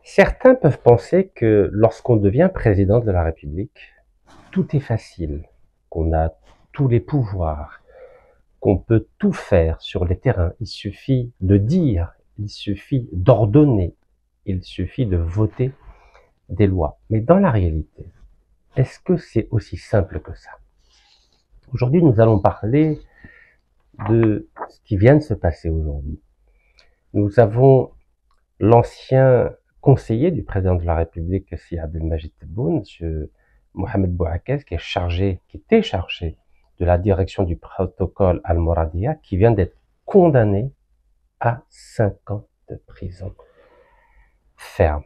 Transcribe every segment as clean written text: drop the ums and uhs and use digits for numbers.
Certains peuvent penser que lorsqu'on devient président de la République, tout est facile, qu'on a tous les pouvoirs, qu'on peut tout faire sur les terrains. Il suffit de dire, il suffit d'ordonner, il suffit de voter des lois. Mais dans la réalité, est-ce que c'est aussi simple que ça? Aujourd'hui, nous allons parler de ce qui vient de se passer aujourd'hui. Nous avons l'ancien conseiller du président de la République, Si Abdelmajid Tebboune, M. Mohamed Bouaké, qui était chargé de la direction du protocole Al-Mouradia, qui vient d'être condamné à 5 ans de prison ferme.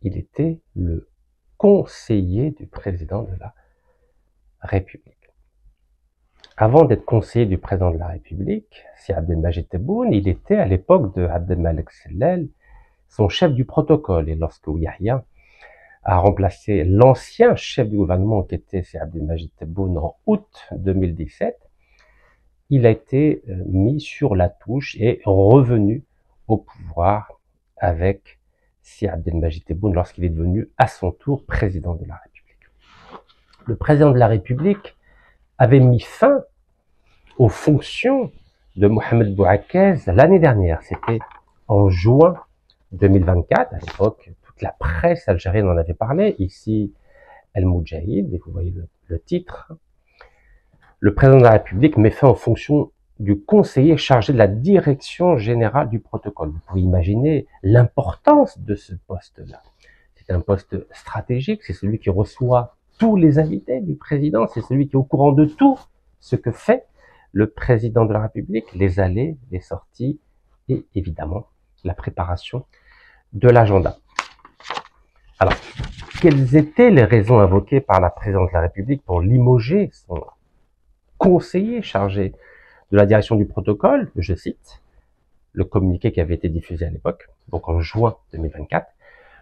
Il était le conseiller du président de la République. Avant d'être conseiller du président de la République, Si Abdelmajid Tebboune, il était à l'époque de Abdelmalek Sellel, son chef du protocole. Et lorsque Yahya a remplacé l'ancien chef du gouvernement qui était Si Abdelmajid Tebboune en août 2017, il a été mis sur la touche et revenu au pouvoir avec Si Abdelmajid Tebboune lorsqu'il est devenu à son tour président de la République. Le président de la République avait mis fin aux fonctions de Mohamed Bouaké l'année dernière. C'était en juin 2024. À l'époque, toute la presse algérienne en avait parlé. Ici, El Moudjahid, et vous voyez le titre. Le président de la République met fin aux fonctions du conseiller chargé de la direction générale du protocole. Vous pouvez imaginer l'importance de ce poste-là. C'est un poste stratégique, c'est celui qui reçoit tous les invités du président, c'est celui qui est au courant de tout ce que fait le président de la République, les allées, les sorties et évidemment la préparation de l'agenda. Alors, quelles étaient les raisons invoquées par la présidente de la République pour limoger son conseiller chargé de la direction du protocole? Je cite le communiqué qui avait été diffusé à l'époque, donc en juin 2024.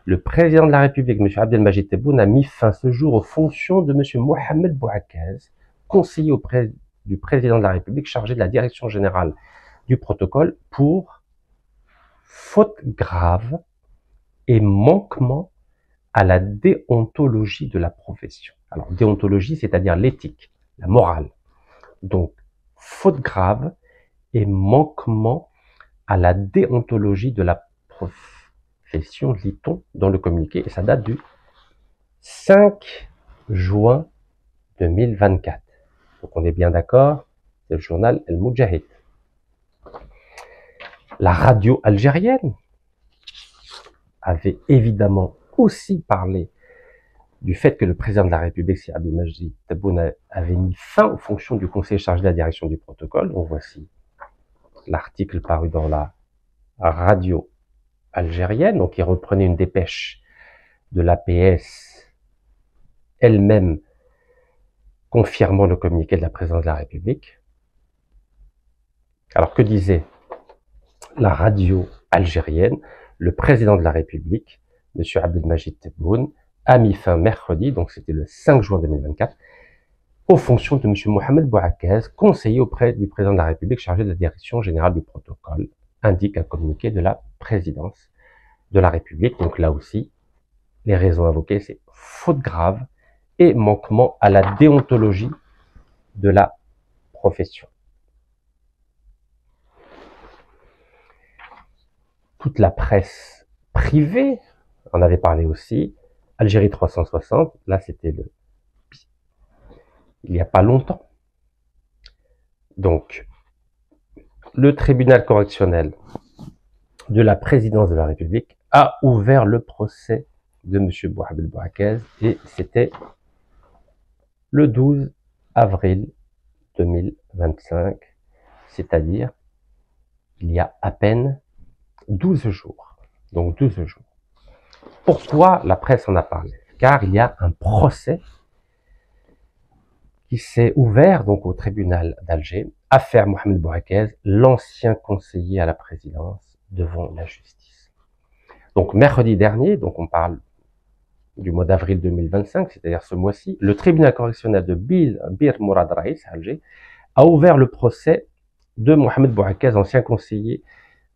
Le président de la République, M. Abdelmajid Tebboune, a mis fin ce jour aux fonctions de M. Mohamed Bouaké, conseiller auprès du président de la République chargé de la direction générale du protocole pour faute grave et manquement à la déontologie de la profession. Alors, déontologie, c'est-à-dire l'éthique, la morale. Donc, faute grave et manquement à la déontologie de la profession, lit-on dans le communiqué, et ça date du 5 juin 2024. Donc on est bien d'accord, c'est le journal El Moudjahid. La radio algérienne avait évidemment aussi parlé du fait que le président de la République, Si Abdelmajid Tebboune, avait mis fin aux fonctions du conseiller chargé de la direction du protocole. Donc voici l'article paru dans la radio algérienne, donc il reprenait une dépêche de l'APS elle-même confirmant le communiqué de la présidence de la République. Alors que disait la radio algérienne? Le président de la République, M. Abdelmajid Tebboune, a mis fin mercredi, donc c'était le 5 juin 2024, aux fonctions de M. Mohamed Bouaké, conseiller auprès du président de la République chargé de la direction générale du protocole, indique un communiqué de la présidence de la République. Donc là aussi, les raisons invoquées, c'est faute grave et manquement à la déontologie de la profession. Toute la presse privée en avait parlé aussi. Algérie 360, là c'était il n'y a pas longtemps. Donc, le tribunal correctionnel de la présidence de la République a ouvert le procès de M. Mohamed Bouaké et c'était le 12 avril 2025, c'est-à-dire il y a à peine 12 jours. Donc 12 jours. Pourquoi la presse en a parlé? Car il y a un procès qui s'est ouvert donc au tribunal d'Alger, affaire Mohamed Bouaké, l'ancien conseiller à la présidence devant la justice. Donc mercredi dernier, donc on parle du mois d'avril 2025, c'est-à-dire ce mois-ci, le tribunal correctionnel de Bir Mourad Raïs à Alger a ouvert le procès de Mohamed Bouaké, ancien conseiller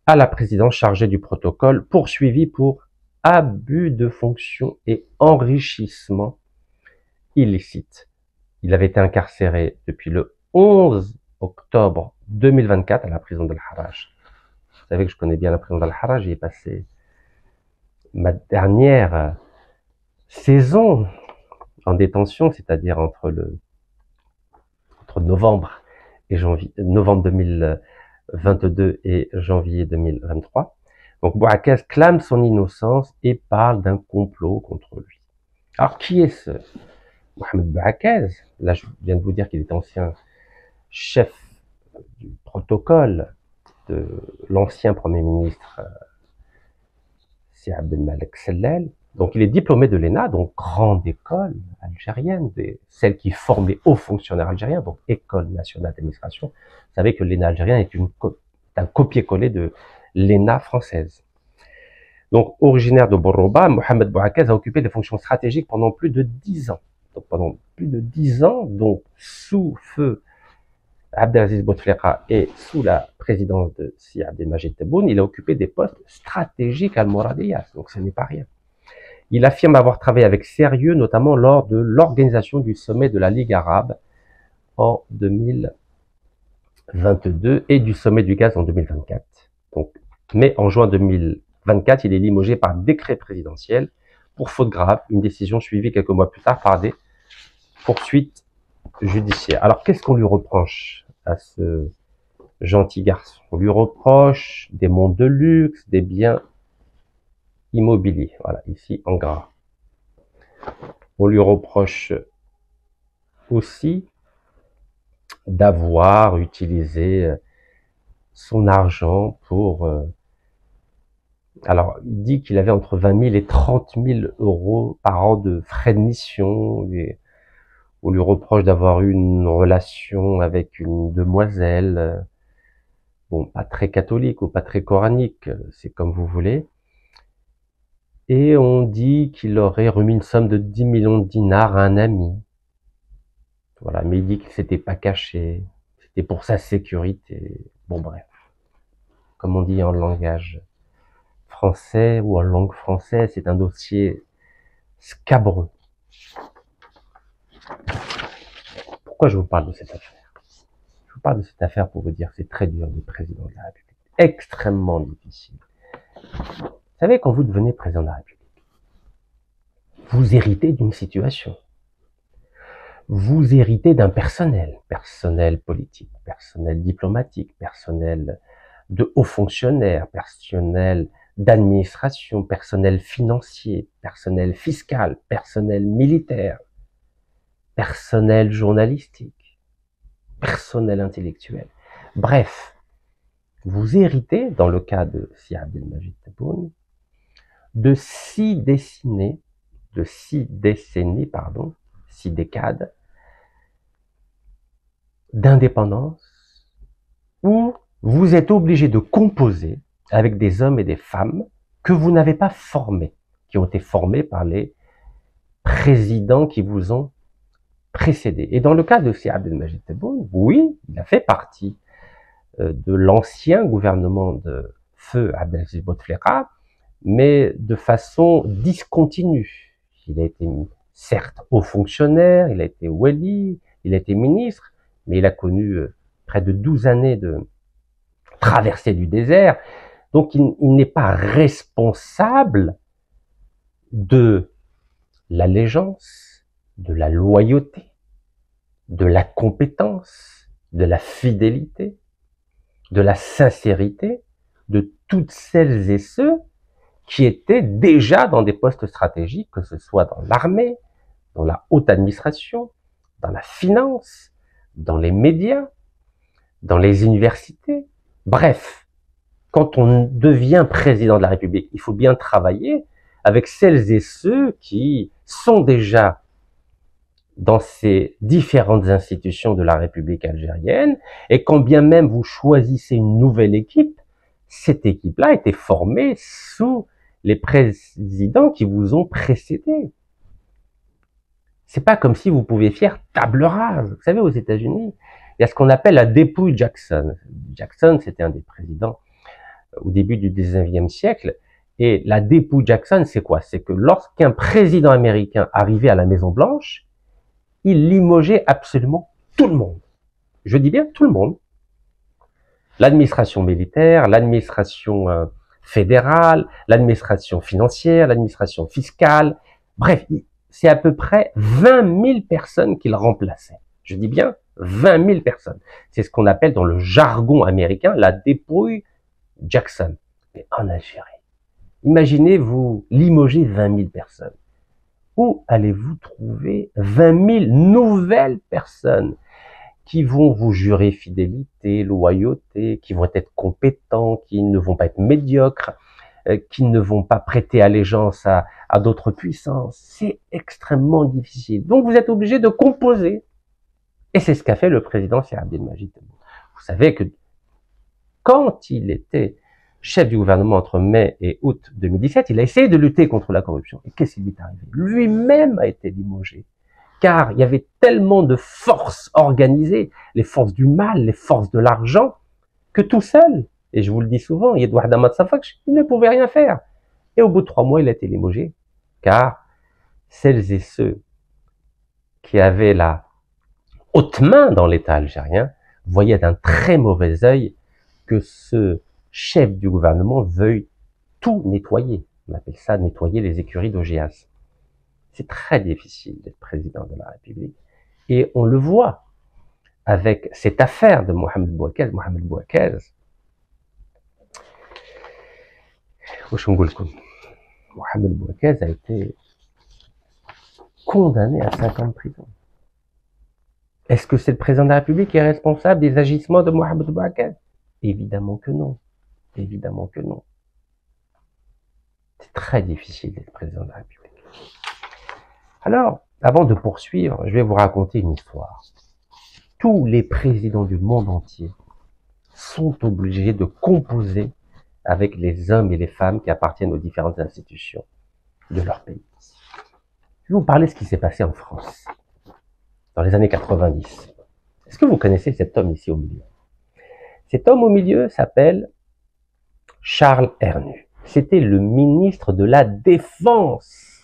à la présidence chargée du protocole, poursuivi pour abus de fonction et enrichissement illicite. Il avait été incarcéré depuis le 11 octobre 2024 à la prison d'Al-Harraj. Vous savez que je connais bien la prison d'Al-Harraj, j'y ai passé ma dernière saison en détention, c'est-à-dire entre novembre et novembre 2022 et janvier 2023. Donc Bouakez clame son innocence et parle d'un complot contre lui. Alors qui est ce Mohamed Bouakez? Là, je viens de vous dire qu'il est ancien chef du protocole de l'ancien Premier ministre c'est Abdelmalek Sellel. Donc il est diplômé de l'ENA, donc grande école algérienne, celle qui forme les hauts fonctionnaires algériens, donc École nationale d'administration. Vous savez que l'ENA algérien est un copier-coller de l'ENA française. Donc originaire de Borroba, Mohamed Bouakez a occupé des fonctions stratégiques pendant plus de 10 ans. Donc pendant plus de 10 ans, donc sous feu Abdelaziz Bouteflika et sous la présidence de Si Abdelmajid Tebboune, il a occupé des postes stratégiques à Al-Moradiyas, donc ce n'est pas rien. Il affirme avoir travaillé avec sérieux, notamment lors de l'organisation du sommet de la Ligue arabe en 2022 et du sommet du gaz en 2024. Donc, mais en juin 2024, il est limogé par décret présidentiel pour faute grave, une décision suivie quelques mois plus tard par des poursuites judiciaire. Alors, qu'est-ce qu'on lui reproche à ce gentil garçon? On lui reproche des montres de luxe, des biens immobiliers. Voilà, ici en gras. On lui reproche aussi d'avoir utilisé son argent pour... alors, il dit qu'il avait entre 20 000 et 30 000 euros par an de frais de mission. On lui reproche d'avoir eu une relation avec une demoiselle, bon, pas très catholique ou pas très coranique, c'est comme vous voulez. Et on dit qu'il aurait remis une somme de 10 millions de dinars à un ami. Voilà, mais il dit qu'il s'était pas caché, c'était pour sa sécurité. Bon, bref. Comme on dit en langage français ou en langue française, c'est un dossier scabreux. Pourquoi je vous parle de cette affaire? Je vous parle de cette affaire pour vous dire que c'est très dur d'être président de la République. Extrêmement difficile. Vous savez, quand vous devenez président de la République, vous héritez d'une situation. Vous héritez d'un personnel politique, personnel diplomatique, personnel de hauts fonctionnaires, personnel d'administration, personnel financier, personnel fiscal, personnel militaire, personnel journalistique, personnel intellectuel. Bref, vous héritez, dans le cas de Si Abdelmajid Tebboune, de 6 décennies, 6 décades d'indépendance où vous êtes obligé de composer avec des hommes et des femmes que vous n'avez pas formés, qui ont été formés par les présidents qui vous ont précédés. Et dans le cas de Si Abdelmajid Tebboune, oui, il a fait partie de l'ancien gouvernement de feu Abdelaziz Bouteflika, mais de façon discontinue. Il a été certes haut fonctionnaire, il a été wali, il a été ministre, mais il a connu près de 12 années de traversée du désert. Donc il n'est pas responsable de l'allégeance, de la loyauté, de la compétence, de la fidélité, de la sincérité de toutes celles et ceux qui étaient déjà dans des postes stratégiques, que ce soit dans l'armée, dans la haute administration, dans la finance, dans les médias, dans les universités. Bref, quand on devient président de la République, il faut bien travailler avec celles et ceux qui sont déjà dans ces différentes institutions de la République algérienne, et quand bien même vous choisissez une nouvelle équipe, cette équipe-là a été formée sous les présidents qui vous ont précédé. C'est pas comme si vous pouviez faire table rase. Vous savez, aux États-Unis, il y a ce qu'on appelle la dépouille Jackson. Jackson, c'était un des présidents au début du 19e siècle. Et la dépouille Jackson, c'est quoi? C'est que lorsqu'un président américain arrivait à la Maison-Blanche, il limogeait absolument tout le monde. Je dis bien tout le monde. L'administration militaire, l'administration fédérale, l'administration financière, l'administration fiscale. Bref, c'est à peu près 20 000 personnes qu'il remplaçait. Je dis bien 20 000 personnes. C'est ce qu'on appelle dans le jargon américain la dépouille Jackson. Mais en Algérie, imaginez vous limoger 20 000 personnes. Où allez-vous trouver 20 000 nouvelles personnes qui vont vous jurer fidélité, loyauté, qui vont être compétents, qui ne vont pas être médiocres, qui ne vont pas prêter allégeance à d'autres puissances? C'est extrêmement difficile. Donc vous êtes obligé de composer. Et c'est ce qu'a fait le président Sir Abdelmajid Tebboune. Vous savez que quand il était chef du gouvernement entre mai et août 2017, il a essayé de lutter contre la corruption. Et qu'est-ce qui lui est arrivé? Lui-même a été limogé. Car il y avait tellement de forces organisées, les forces du mal, les forces de l'argent, que tout seul, et je vous le dis souvent, Edouard Ahmad Safakch, il ne pouvait rien faire. Et au bout de 3 mois, il a été limogé. Car celles et ceux qui avaient la haute main dans l'État algérien voyaient d'un très mauvais œil que ce chef du gouvernement veuille tout nettoyer. On appelle ça nettoyer les écuries d'Augias. C'est très difficile d'être président de la République. Et on le voit avec cette affaire de Mohamed Bouazizi. Mohamed Bouazizi, Mohamed Bouazizi a été condamné à 5 ans de prison. Est-ce que c'est le président de la République qui est responsable des agissements de Mohamed Bouazizi? Évidemment que non. Évidemment que non. C'est très difficile d'être président de la République. Alors, avant de poursuivre, je vais vous raconter une histoire. Tous les présidents du monde entier sont obligés de composer avec les hommes et les femmes qui appartiennent aux différentes institutions de leur pays. Je vais vous parler de ce qui s'est passé en France, dans les années 90. Est-ce que vous connaissez cet homme ici au milieu? Cet homme au milieu s'appelle Charles Hernu. C'était le ministre de la Défense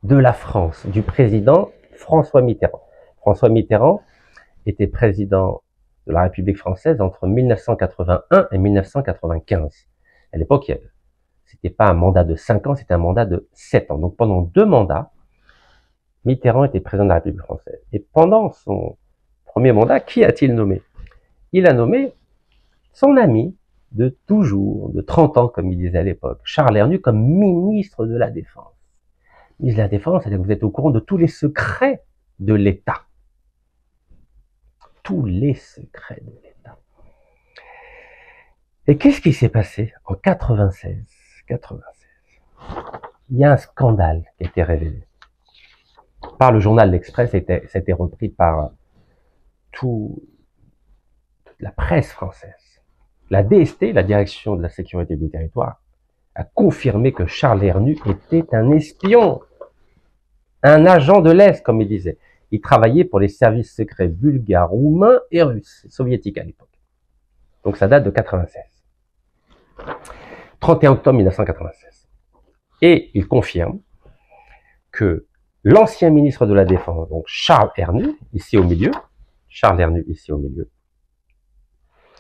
de la France, du président François Mitterrand. François Mitterrand était président de la République française entre 1981 et 1995. À l'époque, c'était pas un mandat de 5 ans, c'était un mandat de 7 ans. Donc pendant 2 mandats, Mitterrand était président de la République française. Et pendant son premier mandat, qui a-t-il nommé? Il a nommé son ami de toujours, de 30 ans, comme il disait à l'époque, Charles Hernu, comme ministre de la Défense. Ministre de la Défense, c'est-à-dire que vous êtes au courant de tous les secrets de l'État. Tous les secrets de l'État. Et qu'est-ce qui s'est passé en 96? Il y a un scandale qui a été révélé par le journal L'Express, c'était repris par toute la presse française. La DST, la Direction de la Sécurité du Territoire, a confirmé que Charles Hernu était un espion, un agent de l'Est, comme il disait. Il travaillait pour les services secrets bulgares, roumains et russes, soviétiques à l'époque. Donc ça date de 96. 31 octobre 1996. Et il confirme que l'ancien ministre de la Défense, donc Charles Hernu, ici au milieu,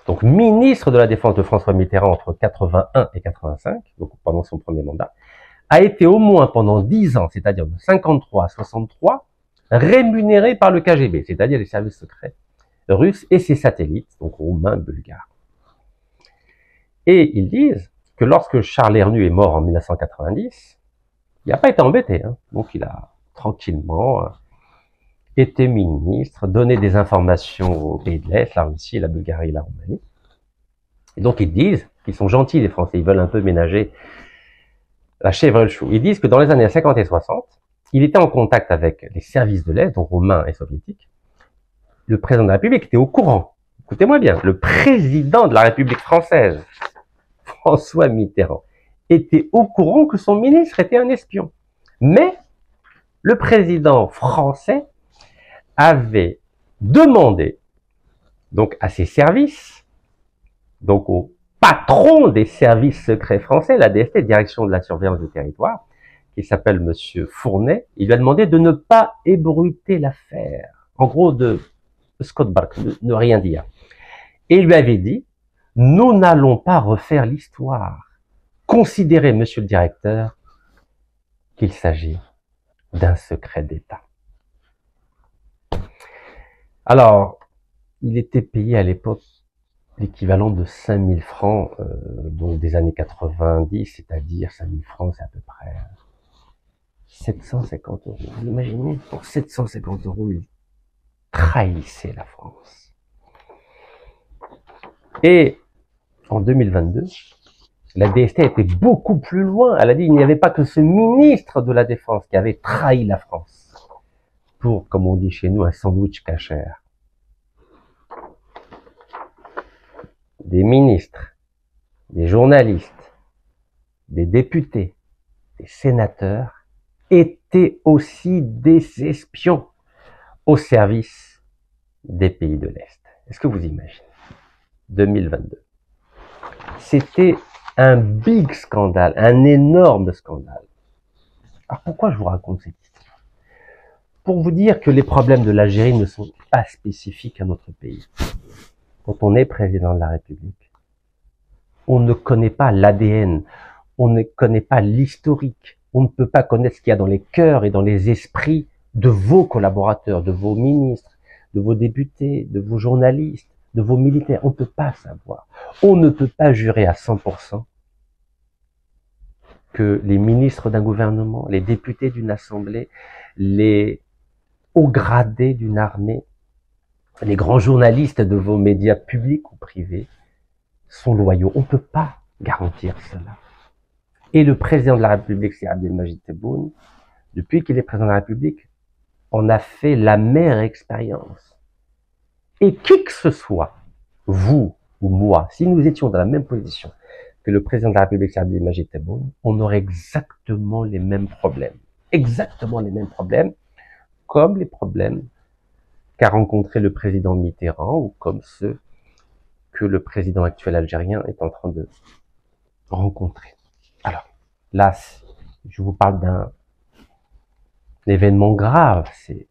donc ministre de la Défense de François Mitterrand entre 81 et 85, donc pendant son premier mandat, a été au moins pendant 10 ans, c'est-à-dire de 53 à 63, rémunéré par le KGB, c'est-à-dire les services secrets russes et ses satellites, donc roumains, bulgares. Et ils disent que lorsque Charles Hernu est mort en 1990, il n'a pas été embêté, hein, donc il a tranquillement été ministre, donné des informations aux pays de l'Est, la Russie, la Bulgarie, la Roumanie. Et donc ils disent qu'ils sont gentils les Français, ils veulent un peu ménager la chèvre et le chou. Ils disent que dans les années 50 et 60, il était en contact avec les services de l'Est, donc roumains et soviétiques. Le président de la République était au courant. Écoutez-moi bien, le président de la République française, François Mitterrand, était au courant que son ministre était un espion. Mais le président français avait demandé donc à ses services, donc aux patron des services secrets français, la DST, Direction de la surveillance du territoire, qui s'appelle Monsieur Fournet, il lui a demandé de ne pas ébruiter l'affaire. En gros, de Scott Bark, de ne rien dire. Et il lui avait dit, nous n'allons pas refaire l'histoire. Considérez, monsieur le directeur, qu'il s'agit d'un secret d'État. Alors, il était payé à l'époque l'équivalent de 5000 francs, donc des années 90, c'est-à-dire 5000 francs, c'est à peu près 750 euros. Vous imaginez, pour 750 euros, il trahissait la France. Et en 2022, la DST a été beaucoup plus loin. Elle a dit qu'il n'y avait pas que ce ministre de la Défense qui avait trahi la France pour, comme on dit chez nous, un sandwich cachère. Des ministres, des journalistes, des députés, des sénateurs étaient aussi des espions au service des pays de l'Est. Est-ce que vous imaginez? 2022. C'était un big scandale, un énorme scandale. Alors pourquoi je vous raconte cette histoire? Pour vous dire que les problèmes de l'Algérie ne sont pas spécifiques à notre pays. Quand on est président de la République, on ne connaît pas l'ADN, on ne connaît pas l'historique, on ne peut pas connaître ce qu'il y a dans les cœurs et dans les esprits de vos collaborateurs, de vos ministres, de vos députés, de vos journalistes, de vos militaires. On ne peut pas savoir. On ne peut pas jurer à 100% que les ministres d'un gouvernement, les députés d'une assemblée, les hauts gradés d'une armée, les grands journalistes de vos médias publics ou privés sont loyaux. On ne peut pas garantir cela. Et le président de la République, c'est Abdelmajid Tebboune, depuis qu'il est président de la République, on a fait la meilleure expérience. Et qui que ce soit, vous ou moi, si nous étions dans la même position que le président de la République, c'est Abdelmajid Tebboune, on aurait exactement les mêmes problèmes. Exactement les mêmes problèmes, comme les problèmes qu'a rencontré le président Mitterrand ou comme ceux que le président actuel algérien est en train de rencontrer. Alors, là, je vous parle d'un événement grave. C'est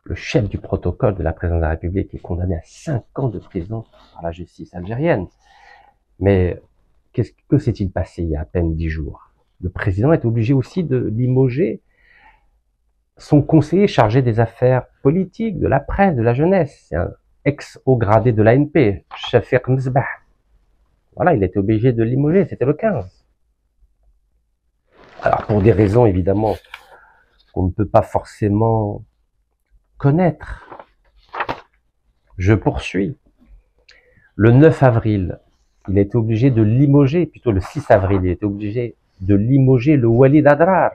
le chef du protocole de la présidence de la République qui est condamné à 5 ans de prison par la justice algérienne. Mais que s'est-il passé il y a à peine 10 jours? Le président est obligé aussi de limoger son conseiller chargé des affaires politiques, de la presse, de la jeunesse. C'est un ex-haut gradé de l'ANP, Shafiq Msbah. Voilà, il a été obligé de limoger, c'était le 15. Alors, pour des raisons, évidemment, qu'on ne peut pas forcément connaître. Je poursuis. Le 9 avril, il a été obligé de limoger, plutôt le 6 avril, il a été obligé de limoger le Walid Adrar.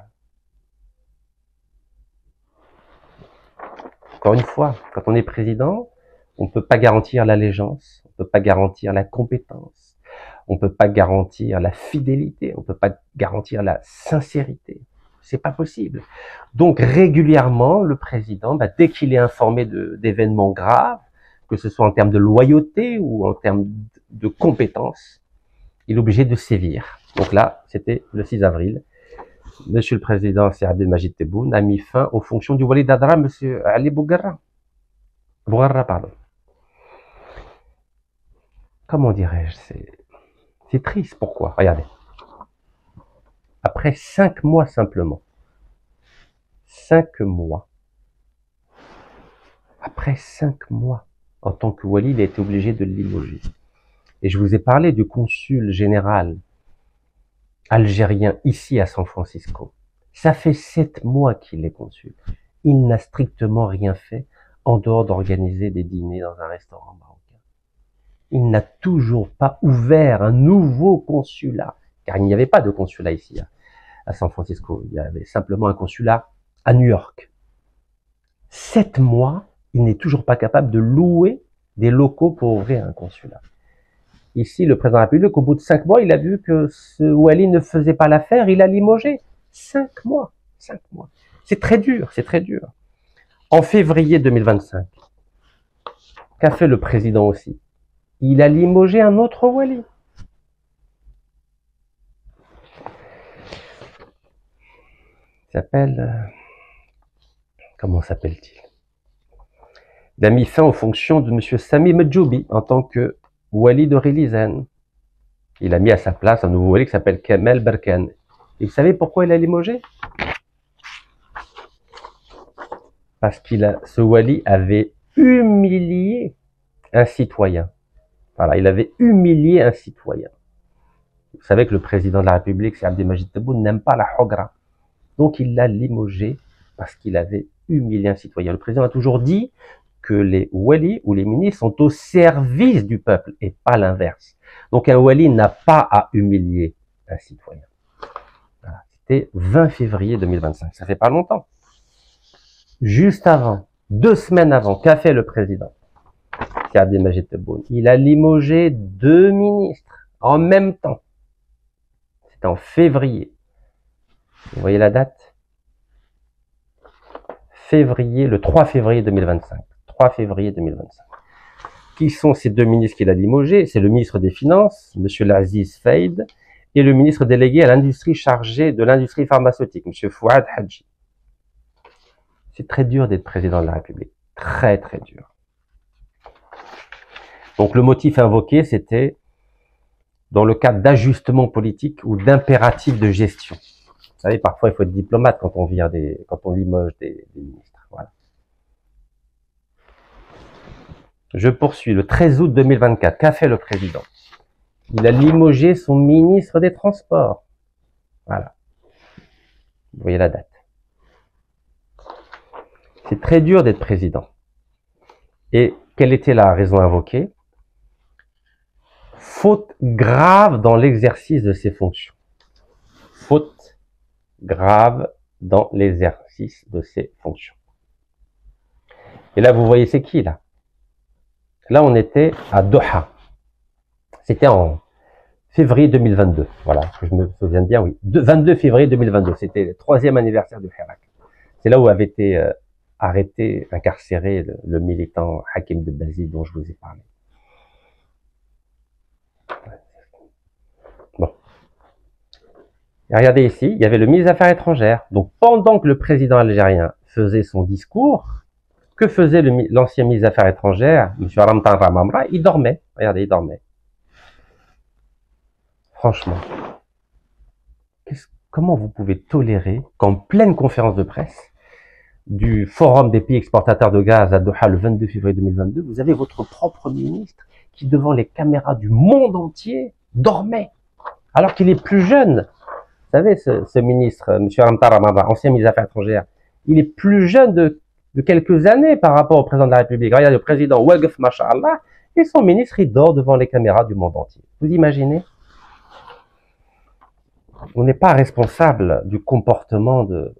Encore une fois, quand on est président, on ne peut pas garantir l'allégeance, on ne peut pas garantir la compétence, on ne peut pas garantir la fidélité, on ne peut pas garantir la sincérité. C'est pas possible. Donc régulièrement, le président, dès qu'il est informé d'événements graves, que ce soit en termes de loyauté ou en termes de compétence, il est obligé de sévir. Donc là, c'était le 6 avril. Monsieur le Président, c'est Abdelmajid Tebboune, a mis fin aux fonctions du Walid Adrar, Monsieur Ali Bougarra. Pardon. Comment dirais-je, c'est triste. Pourquoi? Regardez. Après 5 mois simplement. 5 mois. Après 5 mois, en tant que wali, il a été obligé de le limoger. Et je vous ai parlé du consul général algérien ici à San Francisco. Ça fait 7 mois qu'il est consul. Il n'a strictement rien fait en dehors d'organiser des dîners dans un restaurant marocain. Il n'a toujours pas ouvert un nouveau consulat, car il n'y avait pas de consulat ici à San Francisco. Il y avait simplement un consulat à New York. 7 mois, il n'est toujours pas capable de louer des locaux pour ouvrir un consulat. Ici, le président de la République, au bout de 5 mois, il a vu que ce wali ne faisait pas l'affaire, il a limogé. 5 mois, 5 mois. C'est très dur, c'est très dur. En février 2025, qu'a fait le président aussi? il a limogé un autre wali. Il s'appelle... comment s'appelle-t-il? Il a mis fin aux fonctions de M. Sami Medjoubi en tant que wali de Rilizan. Il a mis à sa place un nouveau wali qui s'appelle Kamel Berkan. Et vous savez pourquoi il a limogé? Parce ce wali avait humilié un citoyen. Voilà, il avait humilié un citoyen. Vous savez que le président de la République, c'est Abdelmajid Tebboune, n'aime pas la hogra. Donc il l'a limogé parce qu'il avait humilié un citoyen. Le président a toujours dit que les walis ou les ministres sont au service du peuple et pas l'inverse. Donc un wali n'a pas à humilier un citoyen. Voilà. C'était 20 février 2025. Ça fait pas longtemps. Juste avant, 2 semaines avant, qu'a fait le président? C'est Abdelmajid Tebboune. Il a limogé 2 ministres en même temps. C'était en février. Vous voyez la date? Février, le 3 février 2025. 3 février 2025. Qui sont ces 2 ministres qu'il a limogés? C'est le ministre des Finances, M. Laziz Faïd, et le ministre délégué à l'industrie chargé de l'industrie pharmaceutique, M. Fouad Hadji. C'est très dur d'être président de la République. Très, très dur. Donc le motif invoqué, c'était dans le cadre d'ajustement politique ou d'impératif de gestion. Vous savez, parfois, il faut être diplomate quand on limoge des ministres. Voilà. Je poursuis. Le 13 août 2024, qu'a fait le président? Il a limogé son ministre des Transports. Voilà. Vous voyez la date. C'est très dur d'être président. Et quelle était la raison invoquée? Faute grave dans l'exercice de ses fonctions. Faute grave dans l'exercice de ses fonctions. Et là, vous voyez, c'est qui, là? Là, on était à Doha. C'était en février 2022. Voilà, que je me souviens bien, oui. 22 février 2022. C'était le 3e anniversaire du Hirak. C'est là où avait été arrêté, incarcéré le militant Hakim Debazi dont je vous ai parlé. Bon. Et regardez ici, il y avait le ministre des Affaires étrangères. Donc, pendant que le président algérien faisait son discours, que faisait l'ancien ministre des Affaires étrangères, M. Ramtan Ramamra? Il dormait. Regardez, il dormait. Franchement, comment vous pouvez tolérer qu'en pleine conférence de presse du Forum des pays exportateurs de gaz à Doha le 22 février 2022, vous avez votre propre ministre qui, devant les caméras du monde entier, dormait, alors qu'il est plus jeune. Vous savez, ce ministre, M. Ramtan Ramamra, ancien ministre des Affaires étrangères, il est plus jeune de quelques années par rapport au président de la République. Regardez, le président Waqf, Masha'Allah, et son ministre, il dort devant les caméras du monde entier. Vous imaginez? On n'est pas responsable du comportement de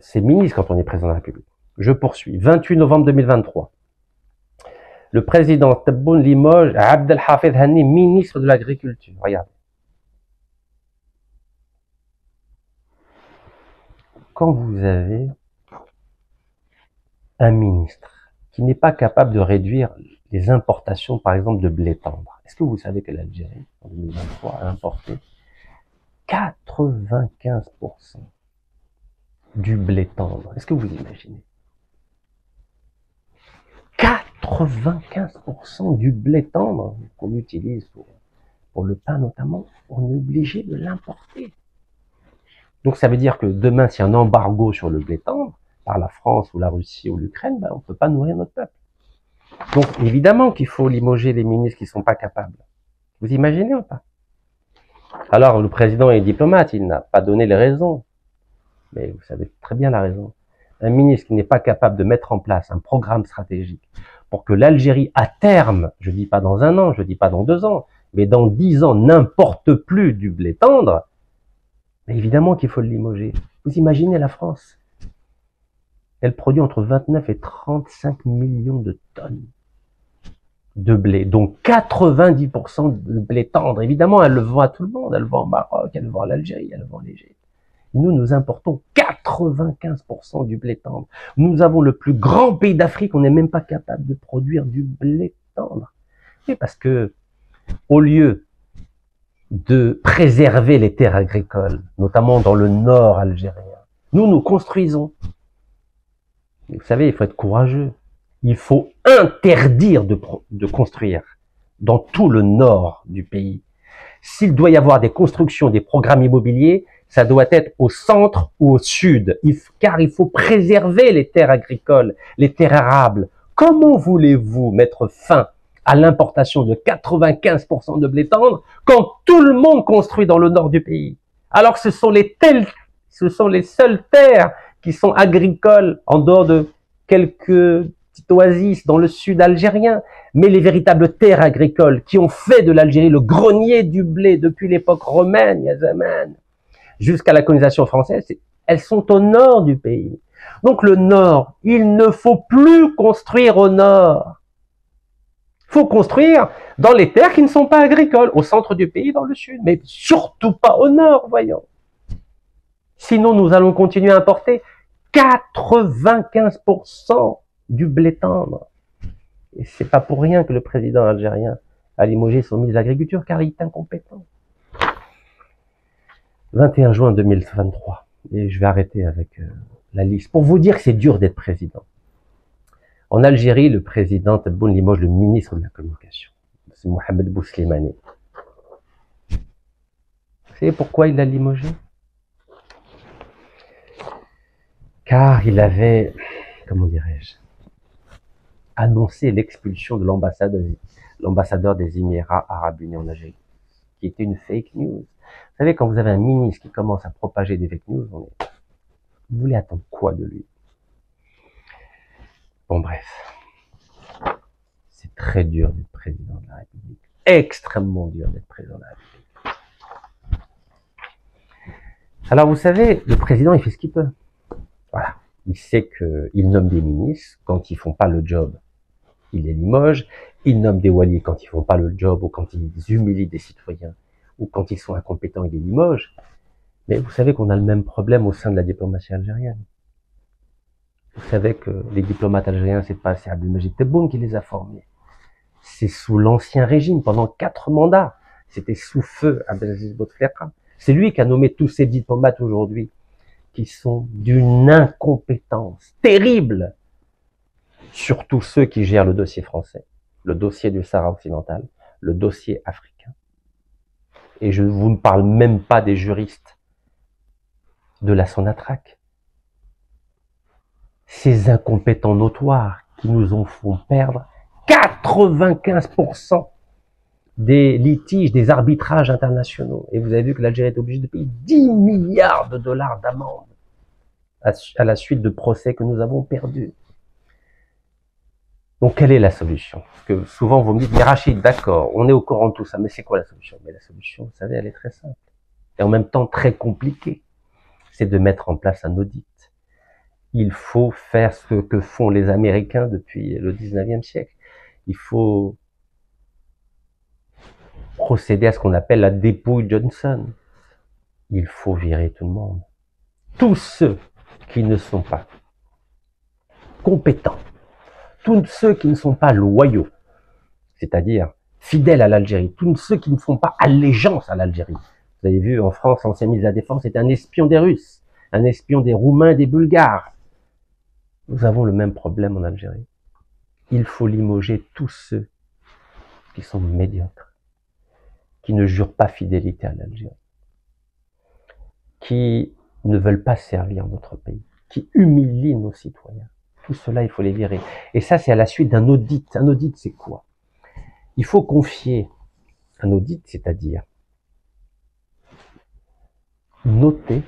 ces ministres quand on est président de la République. Je poursuis. 28 novembre 2023. Le président Tebboune limoge Abdelhafid Hani, ministre de l'Agriculture. Regardez. Quand vous avez un ministre qui n'est pas capable de réduire les importations, par exemple, de blé tendre, est-ce que vous savez que l'Algérie, en 2023, a importé 95% du blé tendre? Est-ce que vous imaginez? 95% du blé tendre qu'on utilise pour le pain notamment, on est obligé de l'importer. Donc ça veut dire que demain, s'il y a un embargo sur le blé tendre, par la France ou la Russie ou l'Ukraine, ben, on ne peut pas nourrir notre peuple. Donc évidemment qu'il faut limoger les ministres qui ne sont pas capables. Vous imaginez ou pas? Alors le président est diplomate, il n'a pas donné les raisons. Mais vous savez très bien la raison. Un ministre qui n'est pas capable de mettre en place un programme stratégique pour que l'Algérie, à terme, je dis pas dans 1 an, je dis pas dans 2 ans, mais dans 10 ans, n'importe plus du blé tendre, mais évidemment qu'il faut le limoger. Vous imaginez la France? Elle produit entre 29 et 35 millions de tonnes de blé, donc 90% de blé tendre. Évidemment, elle le vend à tout le monde, elle le vend au Maroc, elle le vend à l'Algérie, elle le vend en Égypte. Nous importons 95% du blé tendre. Nous avons le plus grand pays d'Afrique, on n'est même pas capable de produire du blé tendre. Oui, parce que au lieu de préserver les terres agricoles, notamment dans le nord algérien, nous construisons. Vous savez, il faut être courageux. Il faut interdire de construire dans tout le nord du pays. S'il doit y avoir des constructions, des programmes immobiliers, ça doit être au centre ou au sud, car il faut préserver les terres agricoles, les terres arables. Comment voulez-vous mettre fin à l'importation de 95% de blé tendre quand tout le monde construit dans le nord du pays? Alors que ce sont les seules terres qui sont agricoles en dehors de quelques petites oasis dans le sud algérien. Mais les véritables terres agricoles qui ont fait de l'Algérie le grenier du blé depuis l'époque romaine, Yazaman, jusqu'à la colonisation française, elles sont au nord du pays. Donc le nord, il ne faut plus construire au nord. Il faut construire dans les terres qui ne sont pas agricoles, au centre du pays, dans le sud, mais surtout pas au nord, voyons. Sinon, nous allons continuer à importer 95% du blé tendre. Et c'est pas pour rien que le président algérien a limogé son ministre de l'Agriculture, car il est incompétent. 21 juin 2023, et je vais arrêter avec la liste, pour vous dire que c'est dur d'être président. En Algérie, le président Tebboune limoge le ministre de la Communication, c'est Mohamed Bouslimani. Vous savez pourquoi il l'a limogé? Car il avait, comment dirais-je, annoncé l'expulsion de l'ambassadeur des Émirats Arabes Unis en Algérie, qui était une fake news. Vous savez, quand vous avez un ministre qui commence à propager des fake news, vous voulez attendre quoi de lui? Bon, bref. C'est très dur d'être président de la République. Extrêmement dur d'être président de la République. Alors, vous savez, le président, il fait ce qu'il peut. Voilà. Il sait qu'il nomme des ministres. Quand ils font pas le job, il les limoge. Il nomme des waliers quand ils font pas le job ou quand ils humilient des citoyens ou quand ils sont incompétents, il les limoge. Mais vous savez qu'on a le même problème au sein de la diplomatie algérienne. Vous savez que les diplomates algériens, c'est pas Abdelmajid Tebboune qui les a formés. C'est sous l'ancien régime, pendant 4 mandats. C'était sous feu Abdelaziz Bouteflika. C'est lui qui a nommé tous ces diplomates aujourd'hui, qui sont d'une incompétence terrible. Surtout ceux qui gèrent le dossier français, le dossier du Sahara occidental, le dossier africain. Et je vous ne parle même pas des juristes de la Sonatrach. Ces incompétents notoires qui nous ont fait perdre 95% des litiges, des arbitrages internationaux. Et vous avez vu que l'Algérie est obligée de payer 10 milliards de dollars d'amende à la suite de procès que nous avons perdus. Donc, quelle est la solution? Parce que souvent, vous me dites, mais Rachid, d'accord, on est au courant de tout ça, mais c'est quoi la solution? Mais la solution, vous savez, elle est très simple. Et en même temps, très compliquée. C'est de mettre en place un audit. Il faut faire ce que font les Américains depuis le 19e siècle. Il faut procéder à ce qu'on appelle la dépouille Johnson. Il faut virer tout le monde. Tous ceux qui ne sont pas compétents, tous ceux qui ne sont pas loyaux, c'est-à-dire fidèles à l'Algérie, tous ceux qui ne font pas allégeance à l'Algérie. Vous avez vu, en France, l'ancien ministre de la Défense était un espion des Russes, un espion des Roumains, des Bulgares. Nous avons le même problème en Algérie. Il faut limoger tous ceux qui sont médiocres, qui ne jurent pas fidélité à l'Algérie, qui ne veulent pas servir notre pays, qui humilient nos citoyens. Tout cela, il faut les virer. Et ça, c'est à la suite d'un audit. Un audit, c'est quoi? Il faut confier un audit, c'est-à-dire noter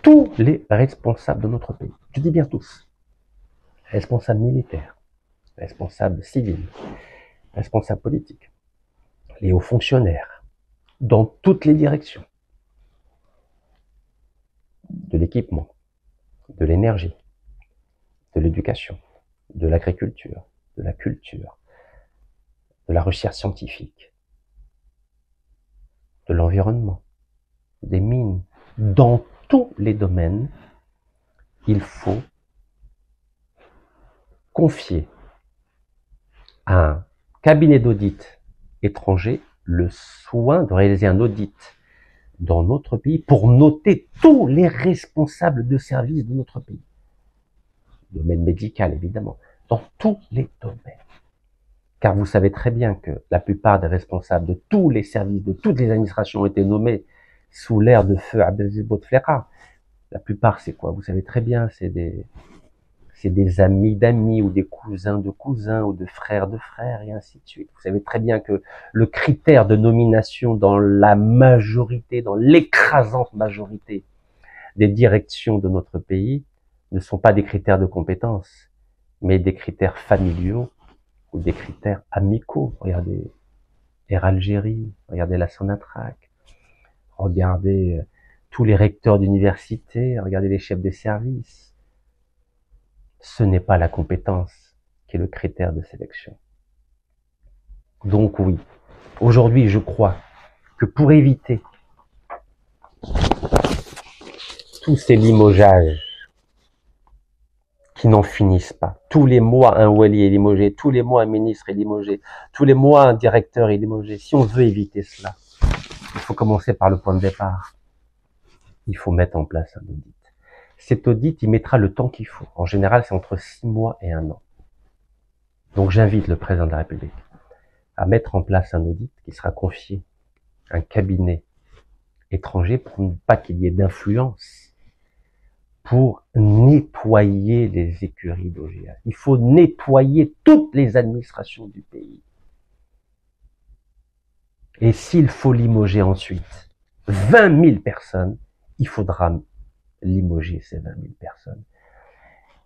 tous les responsables de notre pays. Je dis bien tous. Responsables militaires, responsables civils, responsables politiques, les hauts fonctionnaires, dans toutes les directions, de l'équipement, de l'énergie, de l'éducation, de l'agriculture, de la culture, de la recherche scientifique, de l'environnement, des mines. Dans tous les domaines, il faut confier à un cabinet d'audit étranger le soin de réaliser un audit dans notre pays pour noter tous les responsables de services de notre pays. Domaine médical, évidemment, dans tous les domaines. Car vous savez très bien que la plupart des responsables de tous les services, de toutes les administrations ont été nommés sous l'ère de feu Abdelaziz Bouteflika. La plupart, c'est quoi? Vous savez très bien, c'est des amis d'amis ou des cousins de cousins ou de frères et ainsi de suite. Vous savez très bien que le critère de nomination dans la majorité, dans l'écrasante majorité des directions de notre pays ne sont pas des critères de compétence, mais des critères familiaux ou des critères amicaux. Regardez Air Algérie, regardez la Sonatrach, regardez tous les recteurs d'université, regardez les chefs de service. Ce n'est pas la compétence qui est le critère de sélection. Donc oui, aujourd'hui je crois que pour éviter tous ces limogeages qui n'en finissent pas, tous les mois un wali est limogé, tous les mois un ministre est limogé, tous les mois un directeur est limogé, si on veut éviter cela, il faut commencer par le point de départ. Il faut mettre en place un audit. Cet audit, il mettra le temps qu'il faut. En général, c'est entre 6 mois et 1 an. Donc j'invite le président de la République à mettre en place un audit qui sera confié à un cabinet étranger pour ne pas qu'il y ait d'influence, pour nettoyer les écuries d'OGA. Il faut nettoyer toutes les administrations du pays. Et s'il faut limoger ensuite 20 000 personnes, il faudra limoger ces 20 000 personnes.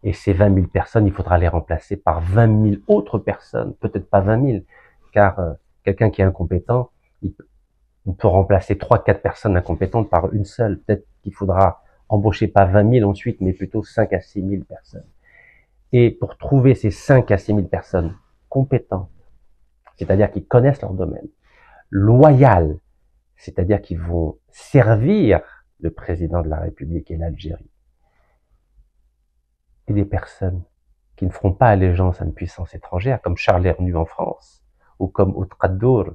Et ces 20 000 personnes, il faudra les remplacer par 20 000 autres personnes, peut-être pas 20 000, car quelqu'un qui est incompétent, on peut remplacer 3-4 personnes incompétentes par une seule. Peut-être qu'il faudra embaucher pas 20 000 ensuite, mais plutôt 5 à 6 000 personnes. Et pour trouver ces 5 à 6 000 personnes compétentes, c'est-à-dire qui connaissent leur domaine, loyales, c'est-à-dire qui vont servir le président de la République et l'Algérie, et des personnes qui ne feront pas allégeance à une puissance étrangère, comme Charles Hernu en France, ou comme Outradour,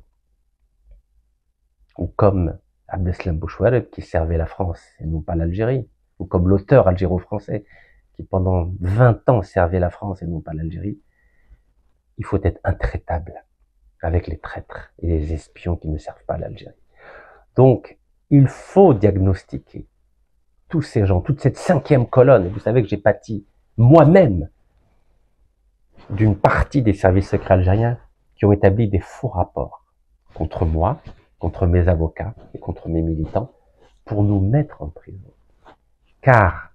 ou comme Abdeslam Bouchouareb, qui servait la France et non pas l'Algérie, ou comme l'auteur algéro-français, qui pendant 20 ans servait la France et non pas l'Algérie. Il faut être intraitable avec les traîtres et les espions qui ne servent pas l'Algérie. Donc, il faut diagnostiquer tous ces gens, toute cette 5e colonne. Et vous savez que j'ai pâti moi-même d'une partie des services secrets algériens qui ont établi des faux rapports contre moi, contre mes avocats et contre mes militants pour nous mettre en prison. Car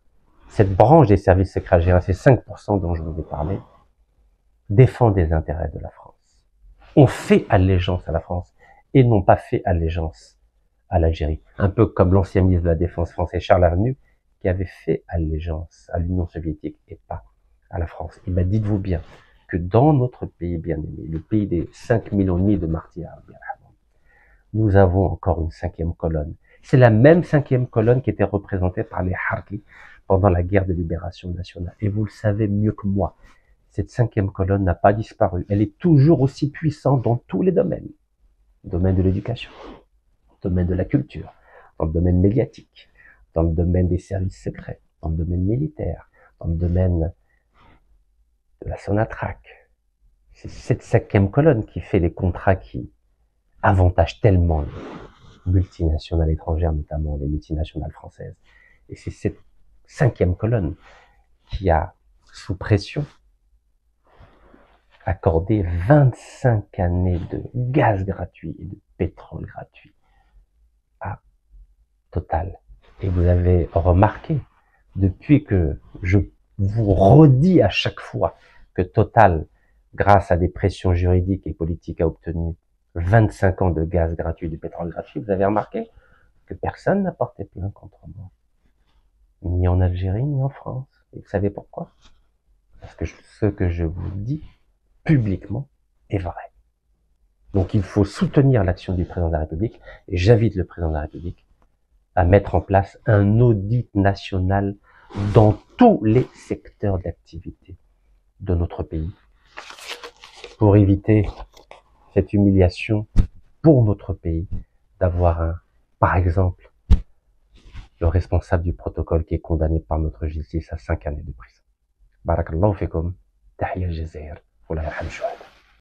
cette branche des services secrets algériens, ces 5% dont je vous ai parlé, défend des intérêts de la France. On fait allégeance à la France et n'ont pas fait allégeance à l'Algérie. Un peu comme l'ancien ministre de la Défense français Charles Hernu, qui avait fait allégeance à l'Union soviétique et pas à la France. Et bien, dites-vous bien que dans notre pays bien-aimé, le pays des 5,5 millions de martyrs, nous avons encore une 5e colonne. C'est la même 5e colonne qui était représentée par les Harki pendant la guerre de libération nationale. Et vous le savez mieux que moi, cette 5e colonne n'a pas disparu. Elle est toujours aussi puissante dans tous les domaines. Domaine de l'éducation, domaine de la culture, dans le domaine médiatique, dans le domaine des services secrets, dans le domaine militaire, dans le domaine de la Sonatrach. C'est cette 5e colonne qui fait les contrats qui avantagent tellement les multinationales étrangères, notamment les multinationales françaises. Et c'est cette 5e colonne qui a, sous pression, accordé 25 années de gaz gratuit et de pétrole gratuit à Total. Et vous avez remarqué, depuis que je vous redis à chaque fois que Total, grâce à des pressions juridiques et politiques, a obtenu 25 ans de gaz gratuit, de pétrole gratuit, vous avez remarqué que personne n'a porté plainte contre moi. Ni en Algérie, ni en France. Et vous savez pourquoi? Parce que ce que je vous dis publiquement est vrai. Donc il faut soutenir l'action du président de la République, et j'invite le président de la République à mettre en place un audit national dans tous les secteurs d'activité de notre pays, pour éviter cette humiliation pour notre pays d'avoir par exemple, le responsable du protocole qui est condamné par notre justice à 5 années de prison. Barakallahu fikum, tahiyya al-Jazair, wa la yarham shuhada.